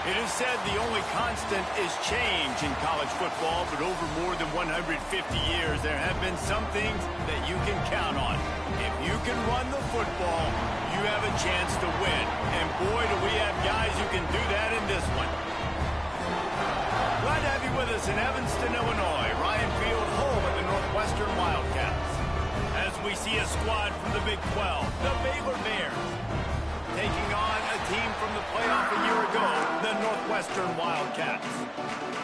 It is said the only constant is change in college football, but over more than 150 years, there have been some things that you can count on. If you can run the football, you have a chance to win. And boy, do we have guys who can do that in this one. Glad to have you with us in Evanston, Illinois. Ryan Field, home of the Northwestern Wildcats. As we see a squad from the Big 12, the Baylor Bears, taking on a team from the playoff a year ago, the Northwestern Wildcats.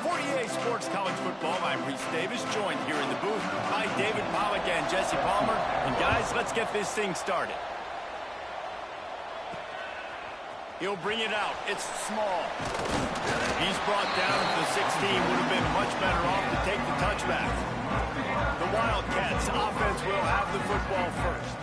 For EA Sports College Football, I'm Reese Davis, joined here in the booth by David Pollack and Jesse Palmer. And guys, let's get this thing started. He'll bring it out. It's small. He's brought down to the 16. Would have been much better off to take the touchback. The Wildcats offense will have the football first.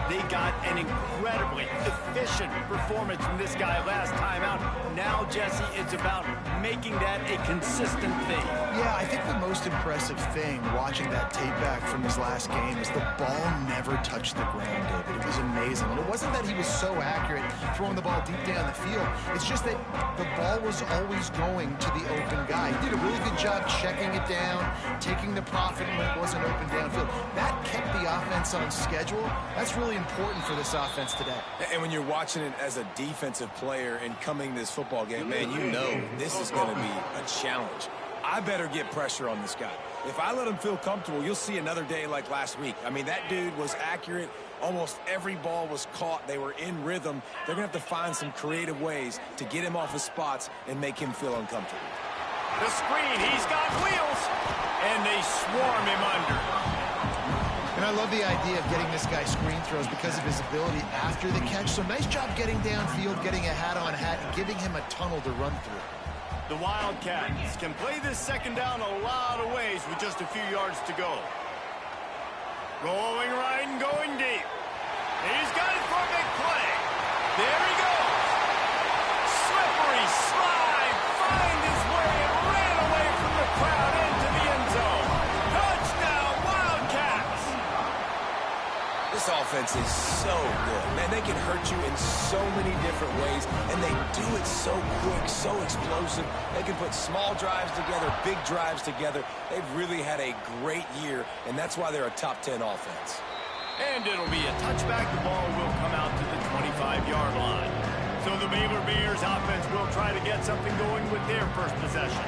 They got an incredibly efficient performance from this guy last time out. Now, Jesse, it's about making that a consistent thing. Yeah, I think the most impressive thing watching that tape back from his last game is the ball never touched the ground, David. It was amazing. And it wasn't that he was so accurate throwing the ball deep down the field. It's just that the ball was always going to the open guy. He did a really good job checking it down, taking the profit when it wasn't open downfield. That kept the offense on schedule. That's really important for this offense today. And when you're watching it as a defensive player and coming to this football game, man, you know this is going to be a challenge. I better get pressure on this guy. If I let him feel comfortable, you'll see another day like last week. I mean, that dude was accurate. Almost every ball was caught. They were in rhythm. They're going to have to find some creative ways to get him off his spots and make him feel uncomfortable. The screen, he's got wheels, and they swarm him under. And I love the idea of getting this guy screen throws because of his ability after the catch. So nice job getting downfield, getting a hat-on-hat, and giving him a tunnel to run through. The Wildcats can play this second down a lot of ways with just a few yards to go. Rolling right and going deep. He's got it for a big play. There he goes. Slippery slide. Find his way and ran away from the crowd into the end zone. Touchdown, Wildcats. This offense is so good. Man, they can hurt you in so many different ways, and they do it so quick, so explosive. They can put small drives together, big drives together. They've really had a great year, and that's why they're a top 10 offense. And it'll be a touchback. The ball will come out to the 25-yard line. So the Baylor Bears offense will try to get something going with their first possession.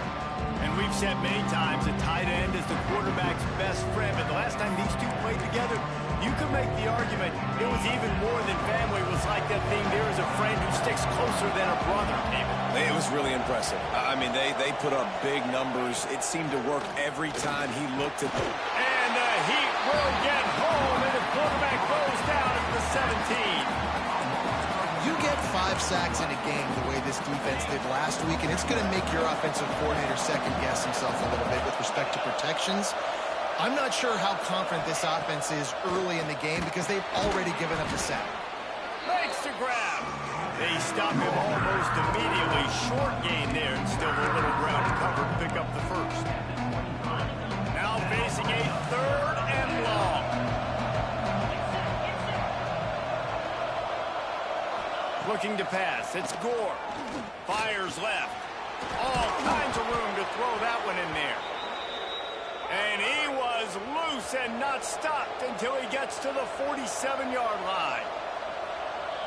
And we've said many times that tight end is the quarterback's best friend. But the last time these two played together, you could make the argument it was even more than family. It was like that thing, there is a friend who sticks closer than a brother, maybe. It was really impressive. I mean, they put up big numbers. It seemed to work every time he looked at them. And the Heat will get home, and the quarterback goes down at the 17. You get 5 sacks in a game the way this defense did last week, and it's going to make your offensive coordinator second-guess himself a little bit with respect to protections. I'm not sure how confident this offense is early in the game because they've already given up a sack. Makes the grab. They stop him almost immediately. Short gain there, and still a little ground to cover to pick up the first. Now facing a third and long. Looking to pass. It's Gore. Fires left. All kinds of room to throw that one in there. And he was loose and not stopped until he gets to the 47-yard line.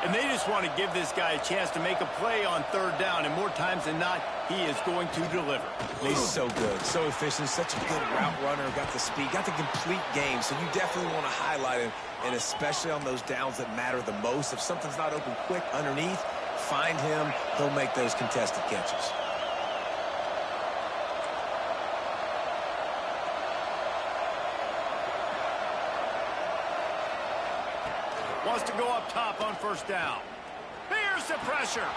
And they just want to give this guy a chance to make a play on third down, and more times than not, he is going to deliver. He's so good, so efficient, such a good route runner, got the speed, got the complete game, so you definitely want to highlight him, and especially on those downs that matter the most. If something's not open quick underneath, find him, he'll make those contested catches. Wants to go up top on first down. Here's the pressure.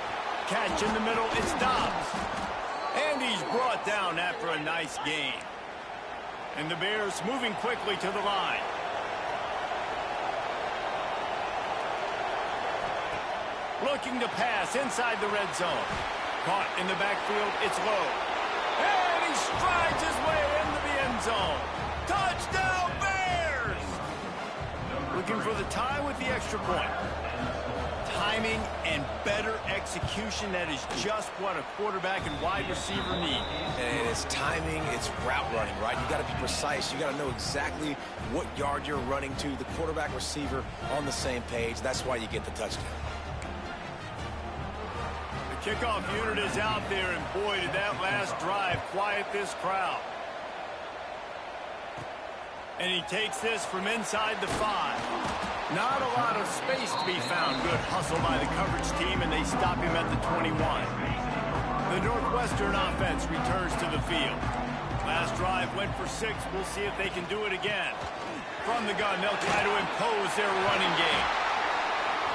Catch in the middle, it's Dobbs. And he's brought down after a nice gain. And the Bears moving quickly to the line. Looking to pass inside the red zone. Caught in the backfield, it's Lowe. And he strides his way into the end zone. Touchdown, Bears! Looking for the tie with the extra point. Tie timing and better execution. That is just what a quarterback and wide receiver need. And it's timing, it's route running, right? You got to be precise. You got to know exactly what yard you're running to. The quarterback receiver on the same page. That's why you get the touchdown. The kickoff unit is out there, and boy, did that last drive quiet this crowd. And he takes this from inside the 5. Not a lot of space to be found. Good hustle by the coverage team, and they stop him at the 21. The Northwestern offense returns to the field. Last drive went for 6. We'll see if they can do it again. From the gun, they'll try to impose their running game.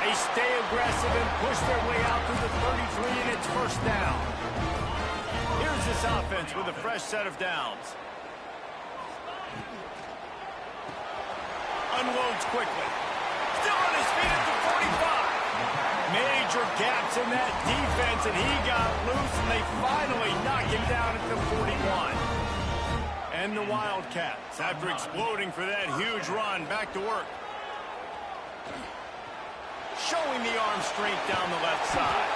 They stay aggressive and push their way out to the 33, and it's first down. Here's this offense with a fresh set of downs. Unloads quickly. Still on his feet at the 45. Major gaps in that defense, and he got loose, and they finally knock him down at the 41. And the Wildcats, after exploding for that huge run, back to work. Showing the arm strength down the left side.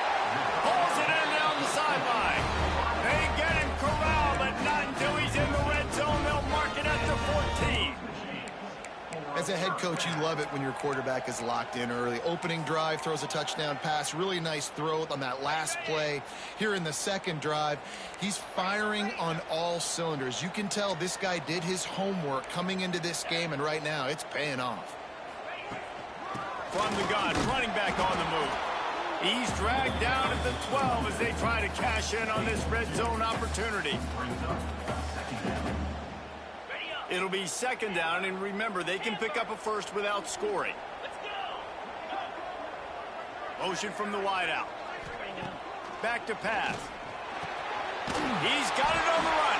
Pulls it in down the sideline. They get him corralled, but not until he's in the red zone. They'll mark it at the 14. As a head coach, you love it when your quarterback is locked in early. Opening drive, throws a touchdown pass. Really nice throw on that last play. Here in the second drive, he's firing on all cylinders. You can tell this guy did his homework coming into this game, and right now it's paying off. From the gun, running back on the move. He's dragged down at the 12 as they try to cash in on this red zone opportunity. It'll be second down, and remember, they can pick up a first without scoring. Motion from the wideout. Back to pass. He's got it on the run.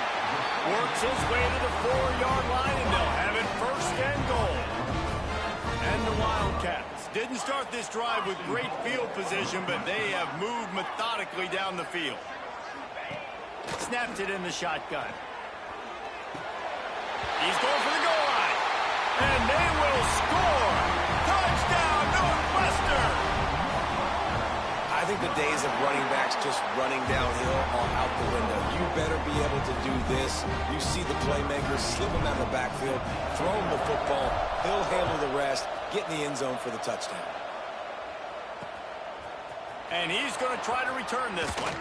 Works his way to the 4-yard line, and they'll have it first and goal. And the Wildcats didn't start this drive with great field position, but they have moved methodically down the field. Snapped it in the shotgun. He's going for the goal line. And they will score. Touchdown, Northwestern. I think the days of running backs just running downhill are out the window. You better be able to do this. You see the playmakers, slip him out of the backfield, throw him the football. He'll handle the rest, get in the end zone for the touchdown. And he's going to try to return this one.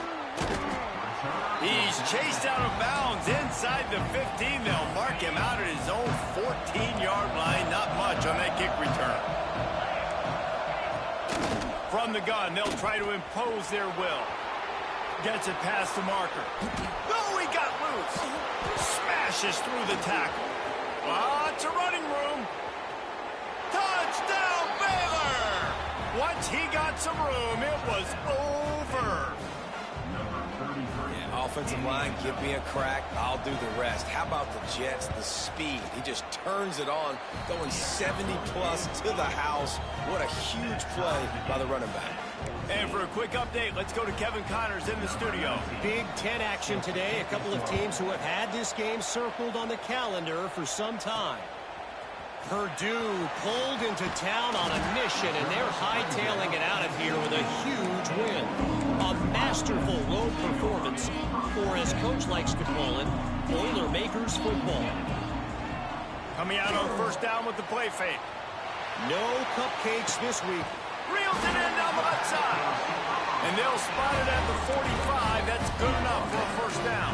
He's chased out of bounds inside the 15. They'll mark him out at his own 14-yard line. Not much on that kick return. From the gun, they'll try to impose their will. Gets it past the marker. Oh, he got loose. Smashes through the tackle. Lots of running room. Touchdown, Baylor! Once he got some room, it was over. Offensive line, give me a crack, I'll do the rest. How about the Jets, the speed? He just turns it on, going 70-plus to the house. What a huge play by the running back. And for a quick update, let's go to Kevin Connors in the studio. Big Ten action today. A couple of teams who have had this game circled on the calendar for some time. Purdue pulled into town on a mission, and they're hightailing it out of here with a huge win. A masterful road performance, or as Coach likes to call it, Boilermakers football. Coming out on first down with the play fake. No cupcakes this week. Reels it in down the left side. And they'll spot it at the 45. That's good enough for a first down.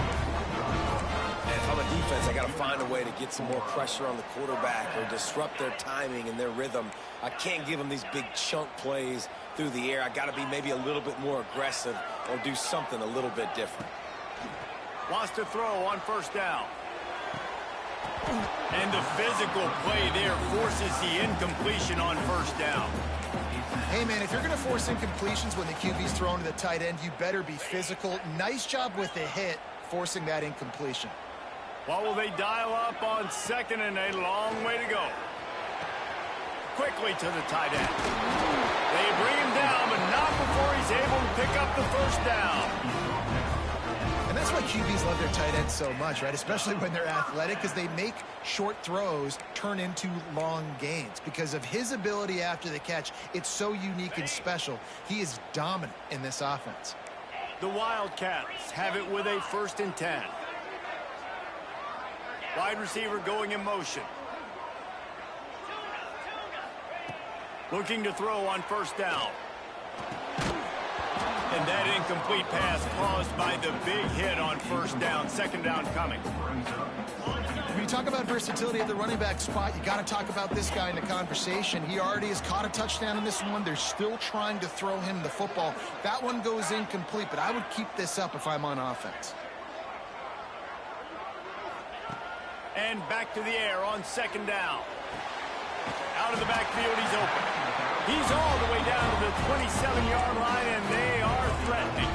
And if I'm a defense, I got to find a way to get some more pressure on the quarterback or disrupt their timing and their rhythm. I can't give them these big chunk plays through the air. I got to be maybe a little bit more aggressive or do something a little bit different. Wants to throw on first down. And the physical play there forces the incompletion on first down. Hey, man, if you're going to force incompletions when the QB's thrown to the tight end, you better be physical. Nice job with the hit, forcing that incompletion. What will they dial up on second and a long way to go? Quickly to the tight end. They bring him down, but not before he's able to pick up the first down. And that's why QBs love their tight ends so much, right? Especially when they're athletic, because they make short throws turn into long gains. Because of his ability after the catch, it's so unique and special. He is dominant in this offense. The Wildcats have it with a 1st and 10. Wide receiver going in motion. Looking to throw on 1st down. And that incomplete pass caused by the big hit on 1st down. 2nd down coming. When you talk about versatility at the running back spot, you got to talk about this guy in the conversation. He already has caught a touchdown in this one. They're still trying to throw him the football. That one goes incomplete, but I would keep this up if I'm on offense. And back to the air on 2nd down. Out of the backfield, he's open. He's all the way down to the 27-yard line, and they are threatening.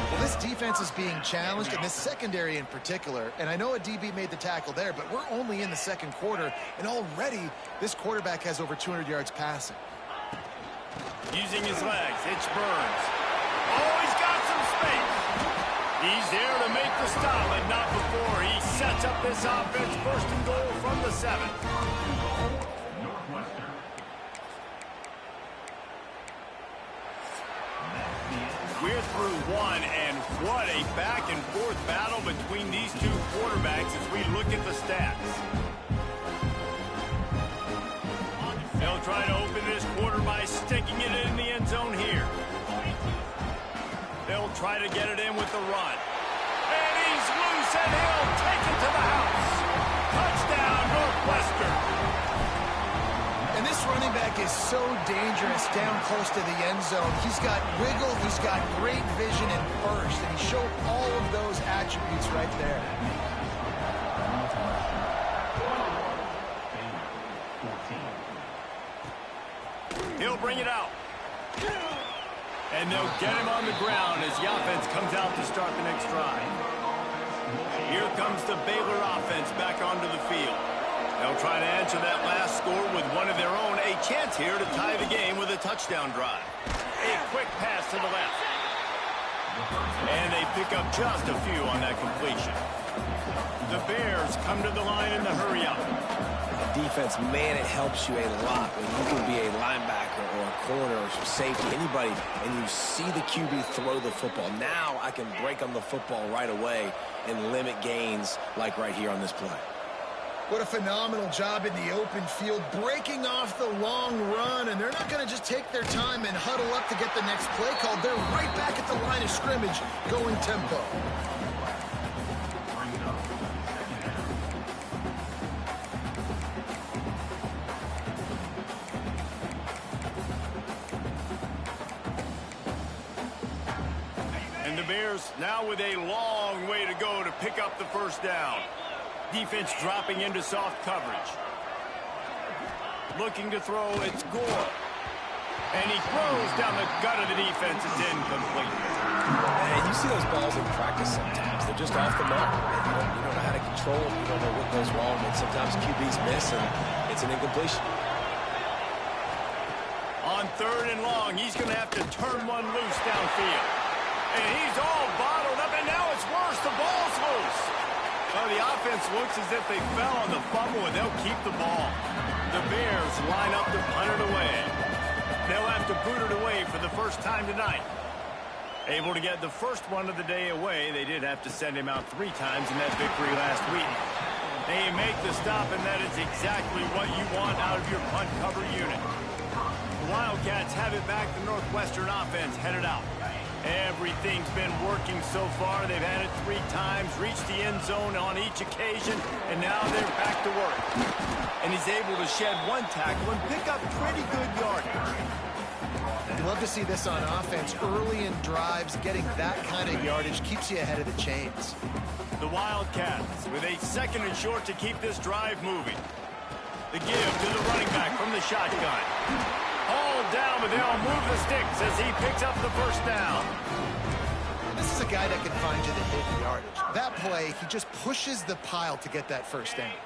Well, this defense is being challenged, and this secondary in particular. And I know a DB made the tackle there, but we're only in the 2nd quarter, and already this quarterback has over 200 yards passing. Using his legs, it's Burns. Oh, he's got some space. He's there to make the stop, but not before. He sets up this offense 1st and goal from the 7. We're through one, and what a back-and-forth battle between these two quarterbacks as we look at the stats. They'll try to open this quarter by sticking it in the end zone here. They'll try to get it in with the run. And he's loose, and he'll take it to the house. Touchdown, Northwestern. And this running back is so dangerous down close to the end zone. He's got wiggle, he's got great vision and burst, and he showed all of those attributes right there. He'll bring it out. And they'll get him on the ground as the offense comes out to start the next drive. Here comes the Baylor offense back onto the field. They'll try to answer that last score with one of their own. A chance here to tie the game with a touchdown drive. A quick pass to the left. And they pick up just a few on that completion. The Bears come to the line in the hurry-up. Defense, man, it helps you a lot when you can be a linebacker or a corner or safety, anybody, and you see the QB throw the football. Now I can break on the football right away and limit gains like right here on this play. What a phenomenal job in the open field, breaking off the long run, and they're not going to just take their time and huddle up to get the next play called. They're right back at the line of scrimmage, going tempo. And the Bears now with a long way to go to pick up the 1st down. Defense dropping into soft coverage. Looking to throw, it's Gore. And he throws down the gut of the defense. It's incomplete. And you see those balls in practice sometimes. They're just off the mark. You don't know how to control them. You don't know what goes wrong. And sometimes QBs miss, and it's an incompletion. On 3rd and long, he's going to have to turn one loose downfield. And he's all bottled up, and now it's worse. The ball's loose. Well, the offense looks as if they fell on the fumble, and they'll keep the ball. The Bears line up to punt it away. They'll have to boot it away for the first time tonight. Able to get the first one of the day away. They did have to send him out 3 times in that victory last week. They make the stop, and that is exactly what you want out of your punt cover unit. The Wildcats have it back. The Northwestern offense headed out. Everything's been working so far. They've had it 3 times, reached the end zone on each occasion, and now they're back to work. And he's able to shed 1 tackle and pick up pretty good yardage. You love to see this on offense. Early in drives, getting that kind of yardage keeps you ahead of the chains. The Wildcats with a 2nd and short to keep this drive moving. The give to the running back from the shotgun. All down, but they'll move the sticks as he picks up the 1st down. This is a guy that can find you the hidden yardage. That play, he just pushes the pile to get that 1st down.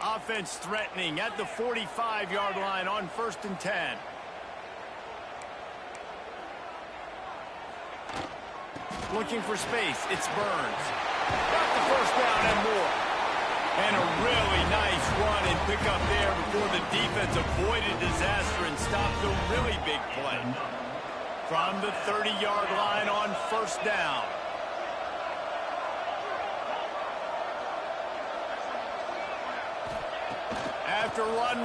Offense threatening at the 45-yard line on 1st and 10. Looking for space. It's Burns. Got the first down and more. And a really nice run and pickup there before the defense avoided disaster and stopped a really big play. From the 30-yard line on first down. After run,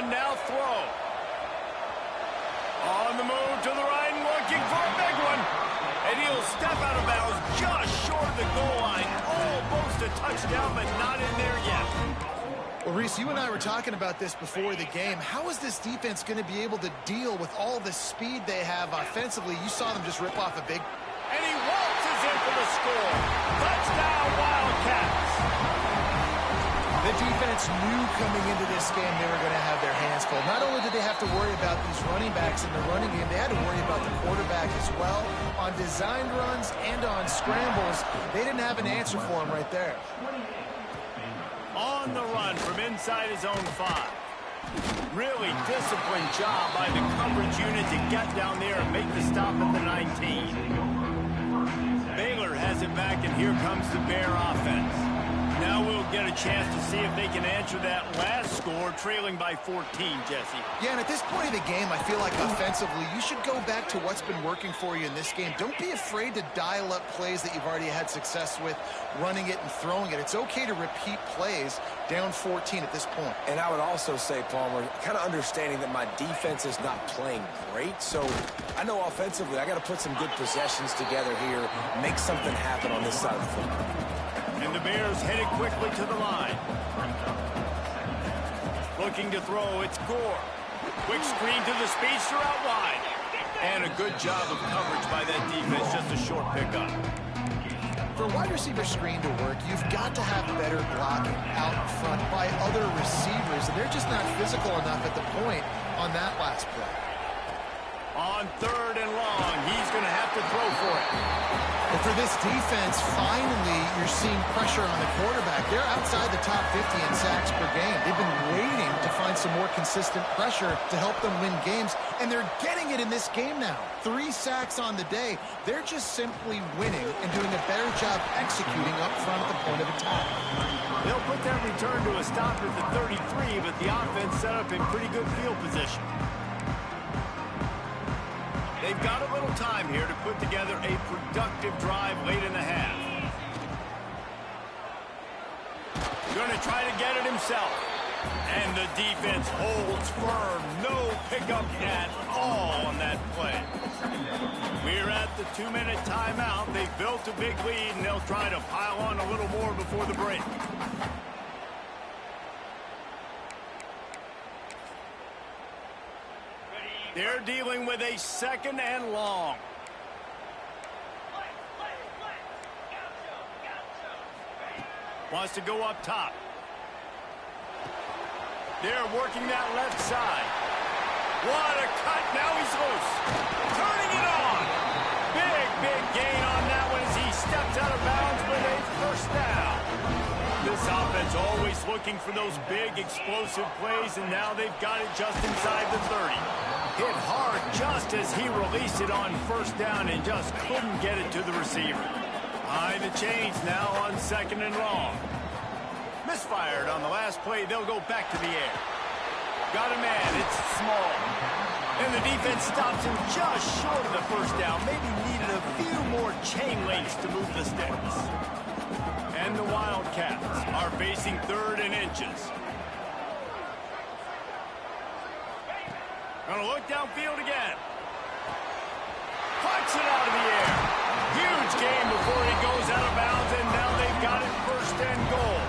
now throw. On the move to the right, looking for a big one. And he'll step out of bounds just short of the goal line. Almost a touchdown, but not in there yet. Well, Reese, you and I were talking about this before the game. How is this defense going to be able to deal with all the speed they have offensively? You saw them just rip off a big... And he waltzes in for the score. Touchdown, Wildcats. The defense knew coming into this game they were going to have their hands full. Not only did they have to worry about these running backs in the running game, they had to worry about the quarterback as well. On designed runs and on scrambles, they didn't have an answer for him right there. On the run from inside his own 5. Really disciplined job by the coverage unit to get down there and make the stop at the 19. Baylor has it back, and here comes the Bear offense. Now we'll get a chance to see if they can answer that last score, trailing by 14, Jesse. Yeah, and at this point of the game, I feel like offensively, you should go back to what's been working for you in this game. Don't be afraid to dial up plays that you've already had success with, running it and throwing it. It's okay to repeat plays down 14 at this point. And I would also say, Palmer, kind of understanding that my defense is not playing great, so I know offensively I got to put some good possessions together here, make something happen on this side of the football. And the Bears headed quickly to the line. Looking to throw, it's Gore. Quick screen to the speedster out wide. And a good job of coverage by that defense, just a short pickup. For a wide receiver screen to work, you've got to have better blocking out in front by other receivers, and they're just not physical enough at the point on that last play. On 3rd and long, he's going to have to throw for it. And for this defense, finally, you're seeing pressure on the quarterback. They're outside the top 50 in sacks per game. They've been waiting to find some more consistent pressure to help them win games, and they're getting it in this game now. 3 sacks on the day. They're just simply winning and doing a better job executing up front at the point of attack. They'll put that return to a stop at the 33, but the offense set up in pretty good field position. They've got a little time here to put together a productive drive late in the half. Going to try to get it himself. And the defense holds firm. No pickup at all on that play. We're at the 2-minute timeout. They've built a big lead, and they'll try to pile on a little more before the break. They're dealing with a 2nd and long. Wants to go up top. They're working that left side. What a cut. Now he's loose. Turning it on. Big gain on that one as he steps out of bounds with a first down. This offense always looking for those big explosive plays, and now they've got it just inside the 30. Hit hard just as he released it on first down and just couldn't get it to the receiver. Behind the chains now on 2nd and long. Misfired on the last play. They'll go back to the air. Got a man. It's small. And the defense stops him just short of the first down. Maybe needed a few more chain links to move the sticks. And the Wildcats are facing 3rd and inches. Gonna look downfield again. Puts it out of the air. Huge gain before he goes out of bounds, and now they've got it 1st and goal.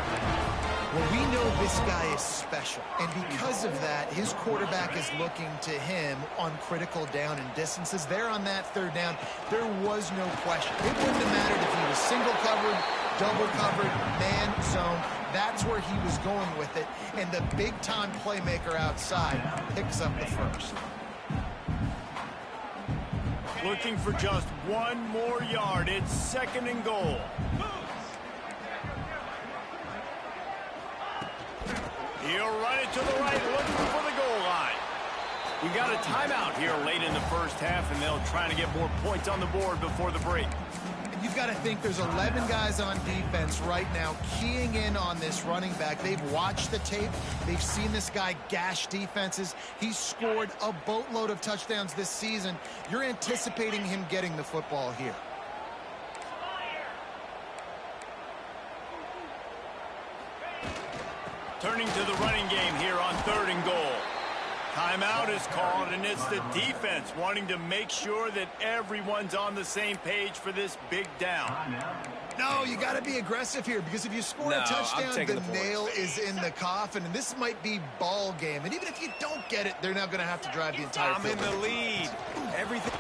Well, we know this guy is special, and because of that, his quarterback is looking to him on critical down and distances. There on that 3rd down, there was no question. It wouldn't have mattered if he was single covered, double covered, man zone. That's where he was going with it, and the big-time playmaker outside picks up the first. Looking for just 1 more yard. It's 2nd and goal. He'll run it to the right, looking for the goal line. We got a timeout here late in the first half, and they'll try to get more points on the board before the break. You've got to think there's 11 guys on defense right now keying in on this running back. They've watched the tape. They've seen this guy gash defenses. He's scored a boatload of touchdowns this season. You're anticipating him getting the football here. Turning to the running game here on 3rd and goal. Timeout is called, and it's the defense wanting to make sure that everyone's on the same page for this big down. No, you got to be aggressive here, because if you score a touchdown, the nail is in the coffin, and this might be ball game. And even if you don't get it, they're now going to have to drive the entire field. I'm in the lead. Everything.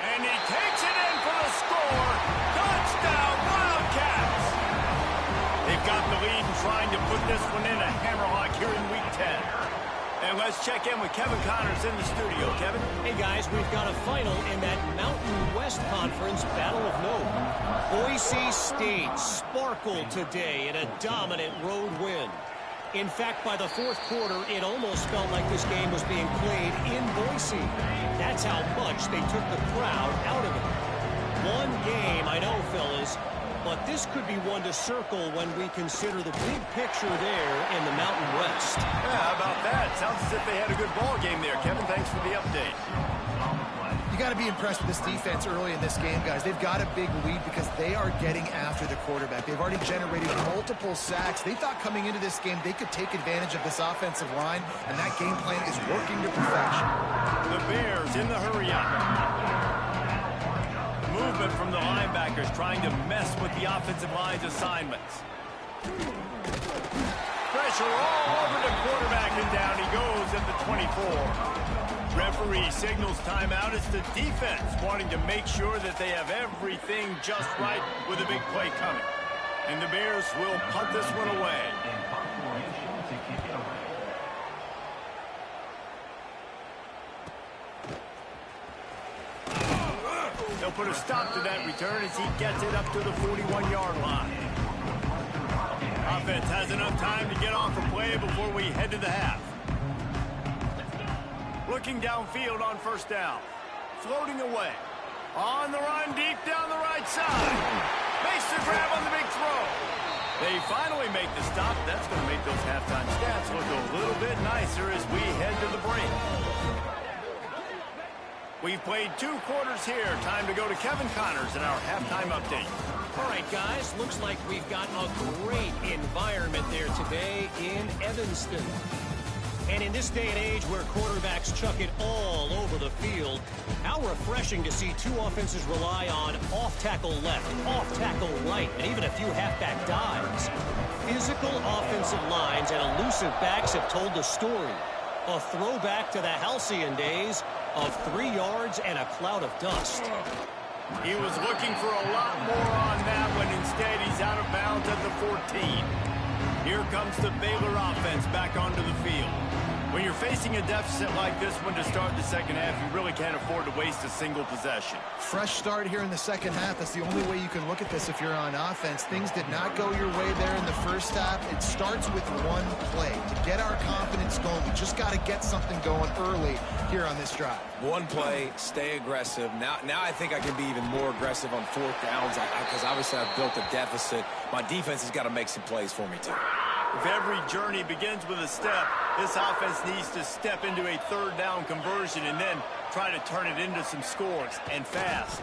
And he takes it in for the score. Touchdown, Wildcats! They've got the lead and trying to put this one in a hammerlock here in Week 10. And let's check in with Kevin Connors in the studio. Kevin? Hey, guys, we've got a final in that Mountain West Conference Battle of Note. Boise State sparkled today in a dominant road win. In fact, by the 4th quarter, it almost felt like this game was being played in Boise. That's how much they took the crowd out of it. One game, I know, fellas, but this could be one to circle when we consider the big picture there in the Mountain West. Yeah, how about that? Sounds as if they had a good ball game there, Kevin. Thanks for the update. You got to be impressed with this defense early in this game, guys. They've got a big lead because they are getting after the quarterback. They've already generated multiple sacks. They thought coming into this game they could take advantage of this offensive line, and that game plan is working to perfection. The Bears in the hurry-up. Movement from the linebackers trying to mess with the offensive line's assignments. Pressure all over the quarterback, and down he goes at the 24. Referee signals timeout. It's the defense wanting to make sure that they have everything just right with a big play coming. And the Bears will punt this one away. They'll put a stop to that return as he gets it up to the 41-yard line. Offense has enough time to get off a play before we head to the half. Looking downfield on 1st down. Floating away. On the run, deep down the right side. Makes the grab on the big throw. They finally make the stop. That's going to make those halftime stats look a little bit nicer as we head to the break. We've played 2 quarters here. Time to go to Kevin Connors in our halftime update. All right, guys, looks like we've got a great environment there today in Evanston. And in this day and age where quarterbacks chuck it all over the field, how refreshing to see 2 offenses rely on off-tackle left, off-tackle right, and even a few halfback dives. Physical offensive lines and elusive backs have told the story. A throwback to the halcyon days of 3 yards and a cloud of dust. He was looking for a lot more on that one. Instead, he's out of bounds at the 14. Here comes the Baylor offense back onto the field. When you're facing a deficit like this one to start the second half, you really can't afford to waste a single possession. Fresh start here in the second half. That's the only way you can look at this if you're on offense. Things did not go your way there in the first half. It starts with one play. To get our confidence going, we just got to get something going early here on this drive. One play, stay aggressive. Now I think I can be even more aggressive on 4th downs because obviously I've built a deficit. My defense has got to make some plays for me, too. If every journey begins with a step, this offense needs to step into a 3rd down conversion and then try to turn it into some scores, and fast.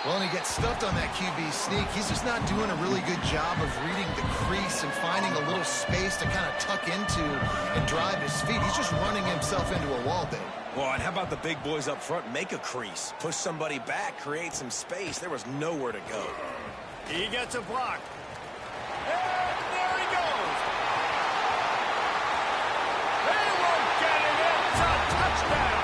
Well, and he gets stuffed on that QB sneak. He's just not doing a really good job of reading the crease and finding a little space to kind of tuck into and drive his feet. He's just running himself into a wall there. Well, and how about the big boys up front? Make a crease. Push somebody back. Create some space. There was nowhere to go. He gets a block. And there he goes. They won't get it. It's a touchdown.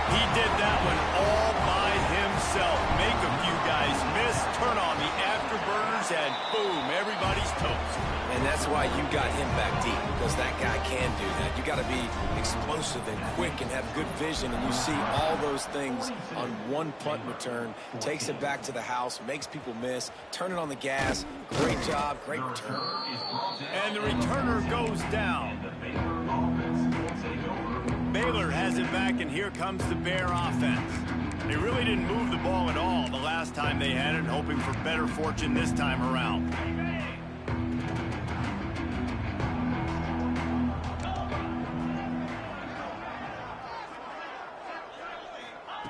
He did that one all by himself. Make a few guys miss, turn on the afterburners, and boom, everybody's toast. And that's why you got him back deep, because that guy can do that. You got to be explosive and quick and have good vision, and you see all those things on one punt return. Takes it back to the house, makes people miss, turn it on the gas. Great job, great return. And the returner goes down. Baylor has it back, and here comes the Bear offense. They really didn't move the ball at all the last last time they had it, and hoping for better fortune this time around.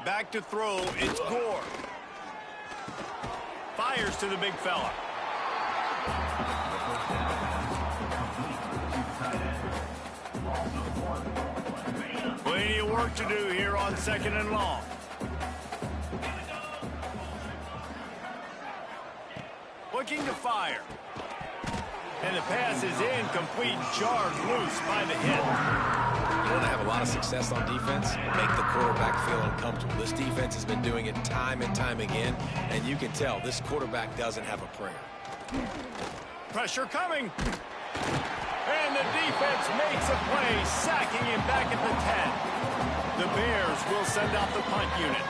Back to throw, it's Gore. Fires to the big fella. Plenty of work to do here on 2nd and long. Looking to fire. And the pass is incomplete, jarred loose by the hit. You want to have a lot of success on defense? Make the quarterback feel uncomfortable. This defense has been doing it time and time again, and you can tell this quarterback doesn't have a prayer. Pressure coming. And the defense makes a play, sacking him back at the 10. The Bears will send out the punt unit.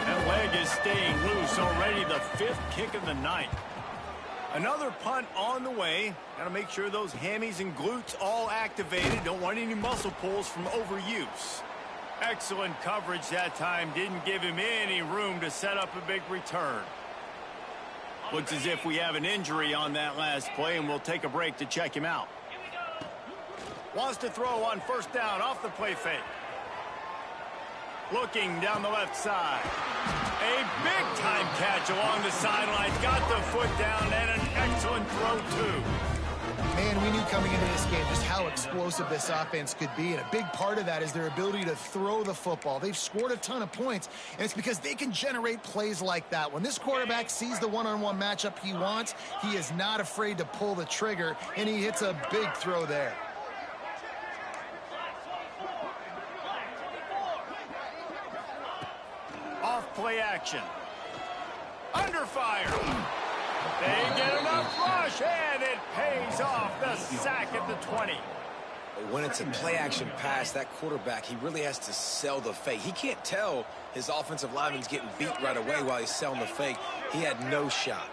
That leg is staying loose, already the 5th kick of the night. Another punt on the way. Got to make sure those hammies and glutes all activated. Don't want any muscle pulls from overuse. Excellent coverage that time. Didn't give him any room to set up a big return. Looks as if we have an injury on that last play, and we'll take a break to check him out. Wants to throw on 1st down off the play fake. Looking down the left side. A big-time catch along the sidelines. Got the foot down and an excellent throw, too. Man, we knew coming into this game just how explosive this offense could be, and a big part of that is their ability to throw the football. They've scored a ton of points, and it's because they can generate plays like that. When this quarterback sees the one-on-one matchup he wants, he is not afraid to pull the trigger, and he hits a big throw there. Off play action. Under fire. They get enough rush, and it pays off. The sack at the 20. When it's a play-action pass, that quarterback, he really has to sell the fake. He can't tell his offensive lineman's getting beat right away while he's selling the fake. He had no shot.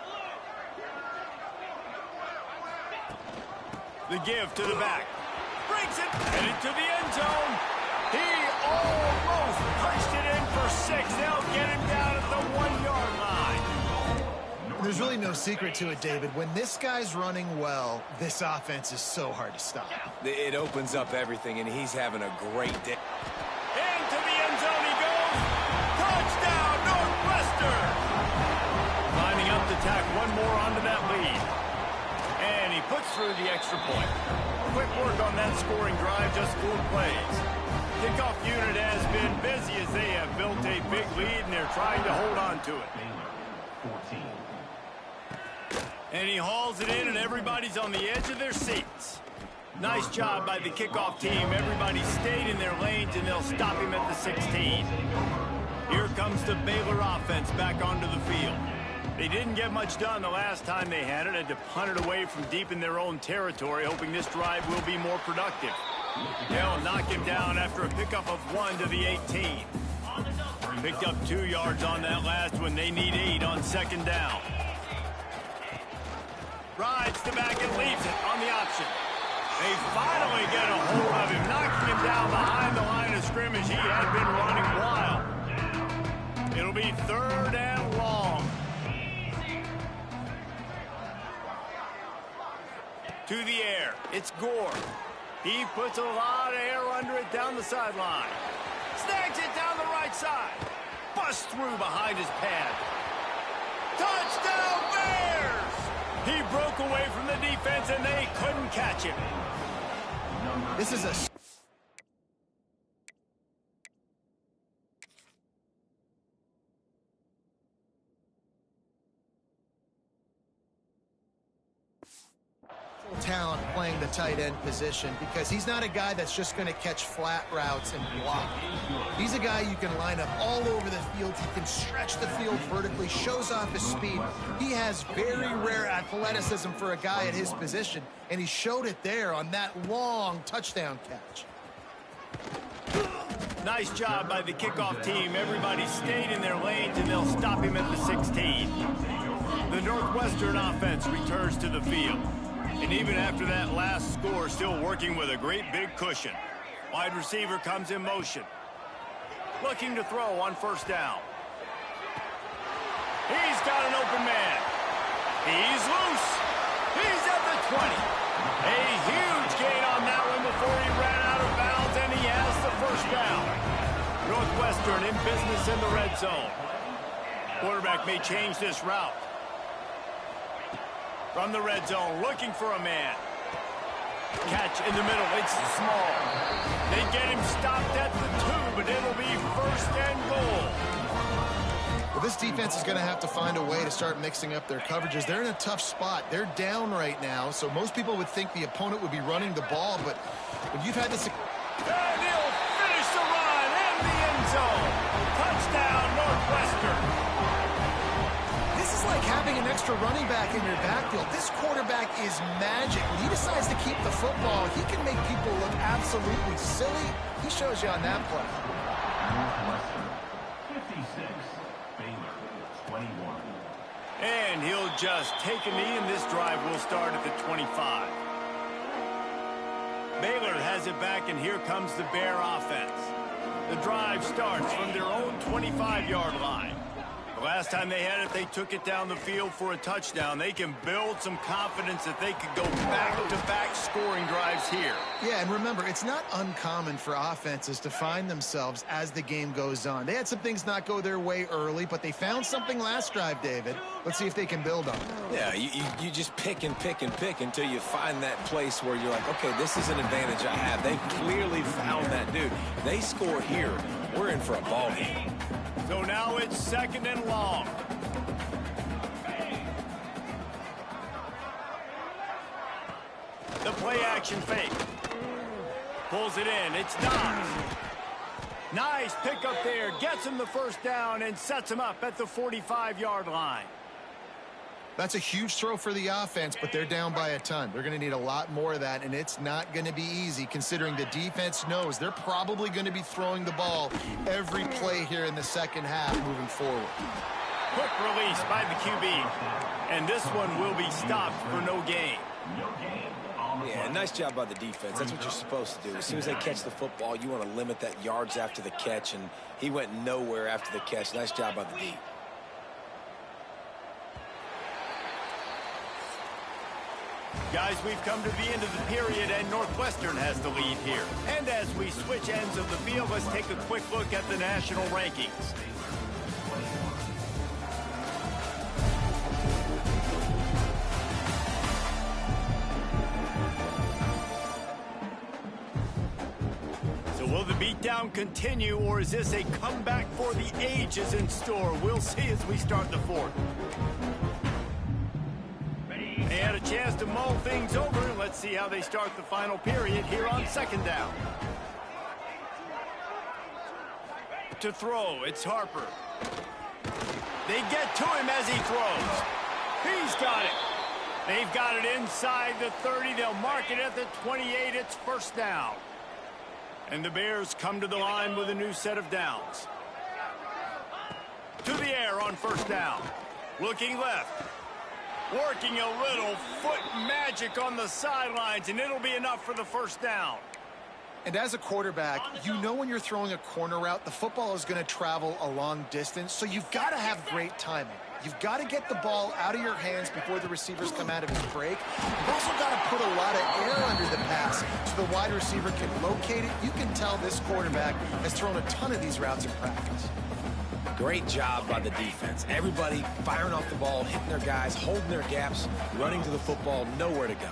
The give to the back. Breaks it. Headed to the end zone. He almost punched it in for 6. They'll get him down at the 1-yard line. There's really no secret to it, David. When this guy's running well, this offense is so hard to stop. It opens up everything, and he's having a great day. Into the end zone he goes. Touchdown, Northwestern. Lining up to tack one more onto that lead. And he puts through the extra point. Quick work on that scoring drive, just 4 plays. Kickoff unit has been busy as they have built a big lead, and they're trying to hold on to it. And he hauls it in, and everybody's on the edge of their seats. Nice job by the kickoff team. Everybody stayed in their lanes, and they'll stop him at the 16. Here comes the Baylor offense back onto the field. They didn't get much done the last time they had it. Had to punt it away from deep in their own territory, hoping this drive will be more productive. They'll knock him down after a pickup of 1 to the 18. Picked up 2 yards on that last one. They need 8 on 2nd down. Rides the back and leaves it on the option. They finally get a hold of him, knocking him down behind the line of scrimmage. He had been running wild. It'll be 3rd and long. To the air, it's Gore. He puts a lot of air under it down the sideline. Snags it down the right side. Busts through behind his pad. Touchdown Bears! He broke away from the defense, and they couldn't catch him. This is a talent playing the tight end position, because he's not a guy that's just going to catch flat routes and block. He's a guy you can line up all over the field. He can stretch the field vertically, shows off his speed. He has very rare athleticism for a guy at his position, and he showed it there on that long touchdown catch. Nice job by the kickoff team. Everybody stayed in their lanes, and they'll stop him at the 16. The Northwestern offense returns to the field. And even after that last score, still working with a great big cushion. Wide receiver comes in motion. Looking to throw on 1st down. He's got an open man. He's loose. He's at the 20. A huge gain on that one before he ran out of bounds, and he has the first down. Northwestern in business in the red zone. Quarterback may change this route. From the red zone, looking for a man. Catch in the middle. It's small. They get him stopped at the 2, but it'll be first and goal. Well, this defense is going to have to find a way to start mixing up their coverages. They're in a tough spot. They're down right now, so most people would think the opponent would be running the ball, but when you've had this... And he'll finish the run in the end zone. Touchdown, Northwestern. This is like having an extra running back in your backfield. This quarterback is magic. When he decides to keep the football, he can make people look absolutely silly. He shows you on that play. Northwestern, 56. Baylor, 21. And he'll just take a knee, and this drive will start at the 25. Baylor has it back, and here comes the Bear offense. The drive starts from their own 25-yard line. The last time they had it, they took it down the field for a touchdown. They can build some confidence that they could go back-to-back scoring drives here. Yeah, and remember, it's not uncommon for offenses to find themselves as the game goes on. They had some things not go their way early, but they found something last drive, David. Let's see if they can build on it. Yeah, you just pick and pick and pick until you find that place where you're like, okay, this is an advantage I have. They clearly found that dude. They score here, we're in for a ball game. So now it's second and long. The play action fake. Pulls it in. It's Dobbs. Nice pick up there. Gets him the first down and sets him up at the 45-yard line. That's a huge throw for the offense, but they're down by a ton. They're going to need a lot more of that, and it's not going to be easy considering the defense knows they're probably going to be throwing the ball every play here in the second half moving forward. Quick release by the QB, and this one will be stopped for no gain. Yeah, nice job by the defense. That's what you're supposed to do. As soon as they catch the football, you want to limit that yards after the catch, and he went nowhere after the catch. Nice job by the D. Guys, we've come to the end of the period, and Northwestern has the lead here. And as we switch ends of the field, let's take a quick look at the national rankings. So will the beatdown continue, or is this a comeback for the ages in store? We'll see as we start the fourth. They had a chance to mull things over. Let's see how they start the final period here on second down. To throw, it's Harper. They get to him as he throws. He's got it. They've got it inside the 30. They'll mark it at the 28. It's first down. And the Bears come to the line with a new set of downs. To the air on first down. Looking left. Working a little foot magic on the sidelines, and it'll be enough for the first down. And as a quarterback, you know when you're throwing a corner route, the football is going to travel a long distance, so you've got to have great timing. You've got to get the ball out of your hands before the receivers come out of his break. You've also got to put a lot of air under the pass so the wide receiver can locate it. You can tell this quarterback has thrown a ton of these routes in practice. Great job by the defense. Everybody firing off the ball, hitting their guys, holding their gaps, running to the football, nowhere to go.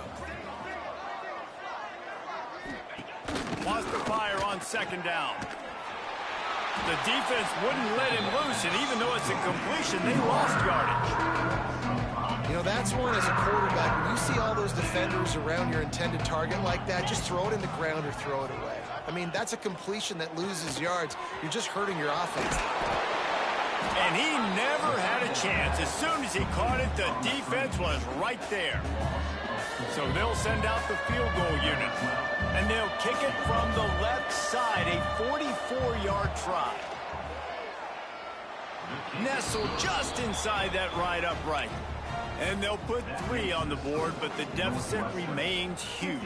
Wants to fire on second down. The defense wouldn't let him loose, and even though it's a completion, they lost yardage. You know, that's one as a quarterback. When you see all those defenders around your intended target like that, just throw it in the ground or throw it away. I mean, that's a completion that loses yards. You're just hurting your offense. And he never had a chance. As soon as he caught it, the defense was right there. So they'll send out the field goal unit. And they'll kick it from the left side, a 44-yard try. Nestled just inside that right upright. And they'll put 3 on the board, but the deficit remains huge.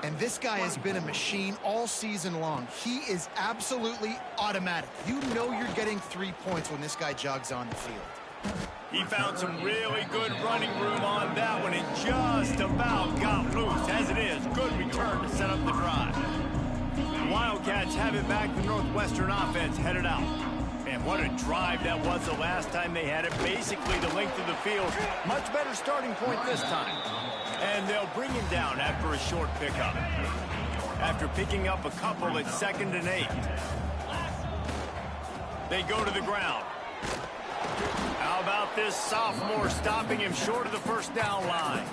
And this guy has been a machine all season long. He is absolutely automatic. You know you're getting 3 points when this guy jogs on the field. He found some really good running room on that one and just about got loose. As it is, good return to set up the drive. The Wildcats have it back. The Northwestern offense headed out. And what a drive that was the last time they had it. Basically the length of the field. Much better starting point this time. And they'll bring him down after a short pickup. After picking up a couple at 2nd and 8. They go to the ground. How about this sophomore stopping him short of the first down line?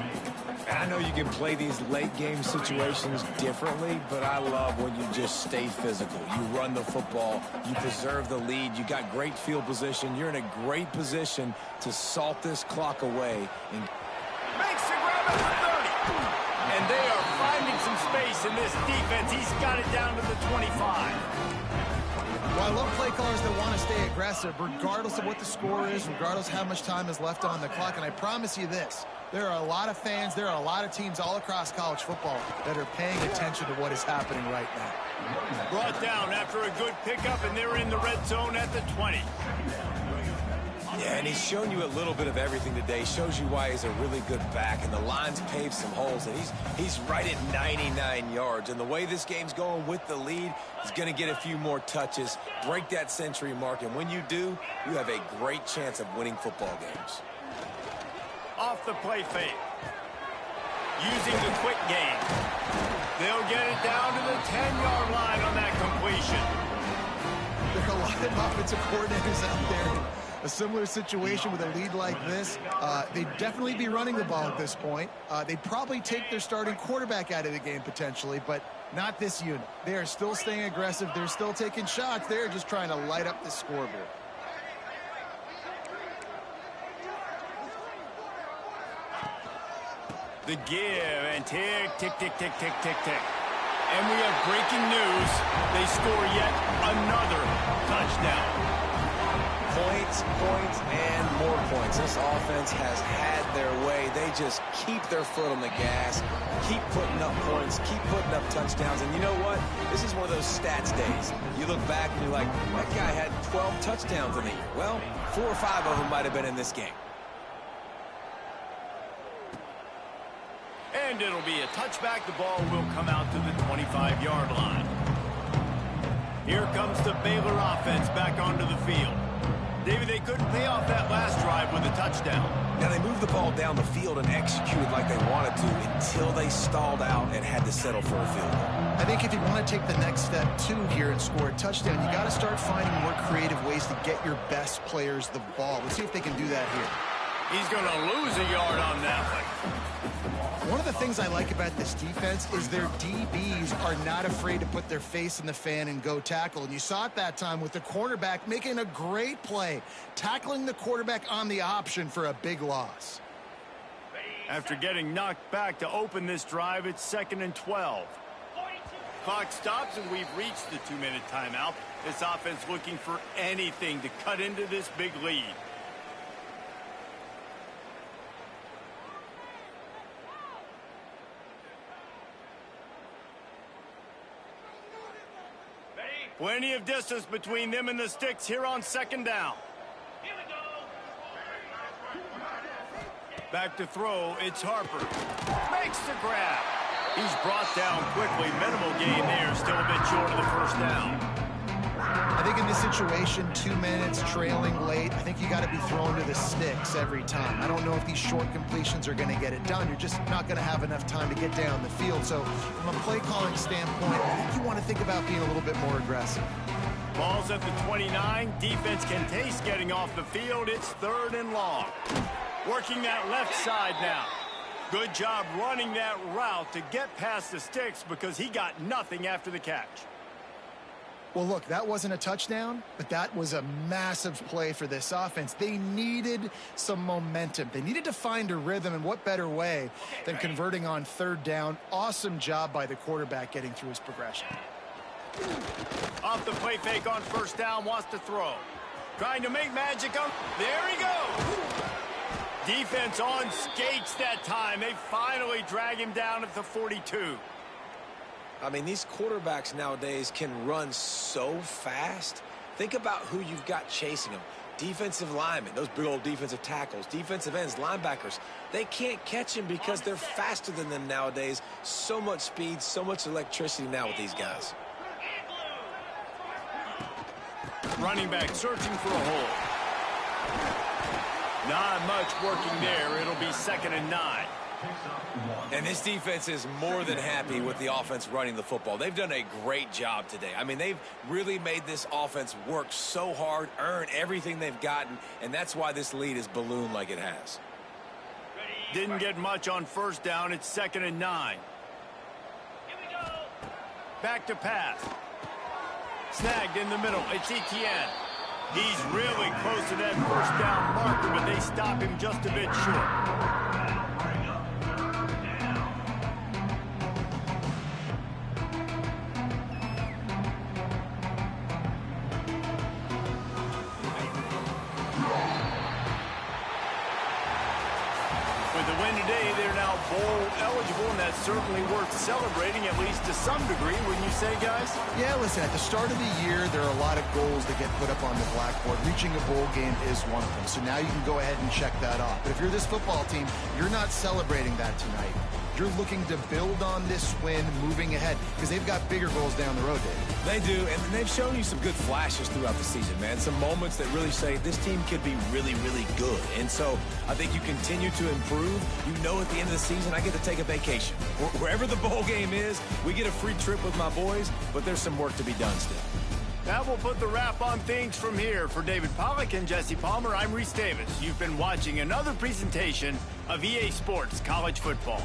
And I know you can play these late game situations differently, but I love when you just stay physical. You run the football, you preserve the lead, you got great field position, you're in a great position to salt this clock away. And Makes the grab at the 30. And they are finding some space in this defense. He's got it down to the 25. Well, I love play callers that want to stay aggressive, regardless of what the score is, regardless of how much time is left on the clock. And I promise you this, there are a lot of fans, there are a lot of teams all across college football that are paying attention to what is happening right now. Brought down after a good pickup, and they're in the red zone at the 20. yeah, and he's shown you a little bit of everything today. Shows you why he's a really good back, and the line's paved some holes, and he's right at 99 yards. And the way this game's going with the lead, he's going to get a few more touches, break that century mark, and when you do, you have a great chance of winning football games. Off the play fake. Using the quick game. They'll get it down to the 10-yard line on that completion. There are a lot of offensive coordinators out there. A similar situation with a lead like this, they'd definitely be running the ball at this point. They'd probably take their starting quarterback out of the game potentially, but not this unit. They are still staying aggressive. They're still taking shots. They're just trying to light up the scoreboard. The give and tick, tick, tick, tick, tick, tick, tick. And we have breaking news. They score yet another touchdown. Points, points, and more points. This offense has had their way. They just keep their foot on the gas, keep putting up points, keep putting up touchdowns. And you know what? This is one of those stats days. You look back and you're like, that guy had 12 touchdowns in the year. Well, 4 or 5 of them might have been in this game. And it'll be a touchback. The ball will come out to the 25-yard line. Here comes the Baylor offense back onto the field. David, they couldn't pay off that last drive with a touchdown. Now, they moved the ball down the field and executed like they wanted to until they stalled out and had to settle for a field goal. I think if you want to take the next step, too, here and score a touchdown, you got to start finding more creative ways to get your best players the ball. Let's see if they can do that here. He's going to lose a yard on that one. One of the things I like about this defense is their DBs are not afraid to put their face in the fan and go tackle. And you saw it that time with the cornerback making a great play, tackling the quarterback on the option for a big loss. After getting knocked back to open this drive, it's 2nd and 12. Clock stops, and we've reached the 2-minute timeout. This offense looking for anything to cut into this big lead. Plenty of distance between them and the sticks here on 2nd down. Back to throw, it's Harper. Makes the grab. He's brought down quickly. Minimal gain there, still a bit short of the first down. I think in this situation, 2 minutes, trailing late, I think you got to be thrown to the sticks every time. I don't know if these short completions are going to get it done. You're just not going to have enough time to get down the field. So from a play calling standpoint, you want to think about being a little bit more aggressive. Ball's at the 29. Defense can taste getting off the field. It's 3rd and long. Working that left side now. Good job running that route to get past the sticks because he got nothing after the catch. Well, look, that wasn't a touchdown, but that was a massive play for this offense. They needed some momentum. They needed to find a rhythm, and what better way than converting on 3rd down. Awesome job by the quarterback getting through his progression. Off the play fake on 1st down, wants to throw. Trying to make magic on. There he goes. Defense on skates that time. They finally drag him down at the 42. I mean, these quarterbacks nowadays can run so fast. Think about who you've got chasing them. Defensive linemen, those big old defensive tackles, defensive ends, linebackers. They can't catch him because they're faster than them nowadays. So much speed, so much electricity now with these guys. Running back searching for a hole. Not much working there. It'll be 2nd and 9. And this defense is more than happy with the offense running the football. They've done a great job today. I mean, they've really made this offense work so hard, earn everything they've gotten, and that's why this lead is ballooned like it has. Didn't get much on 1st down. It's 2nd and 9. Back to pass. Snagged in the middle. It's Etienne. He's really close to that 1st down marker, but they stop him just a bit short. Bowl eligible, and that's certainly worth celebrating, at least to some degree, wouldn't you say, guys? Yeah, listen, at the start of the year, there are a lot of goals that get put up on the blackboard. Reaching a bowl game is one of them, so now you can go ahead and check that off. But if you're this football team, you're not celebrating that tonight. You're looking to build on this win moving ahead because they've got bigger goals down the road, David. They do, and they've shown you some good flashes throughout the season, man. Some moments that really say this team could be really, really good. And so I think you continue to improve. You know at the end of the season, I get to take a vacation. Wherever the bowl game is, we get a free trip with my boys, but there's some work to be done still. That will put the wrap on things from here. For David Pollack and Jesse Palmer, I'm Reese Davis. You've been watching another presentation of EA Sports College Football.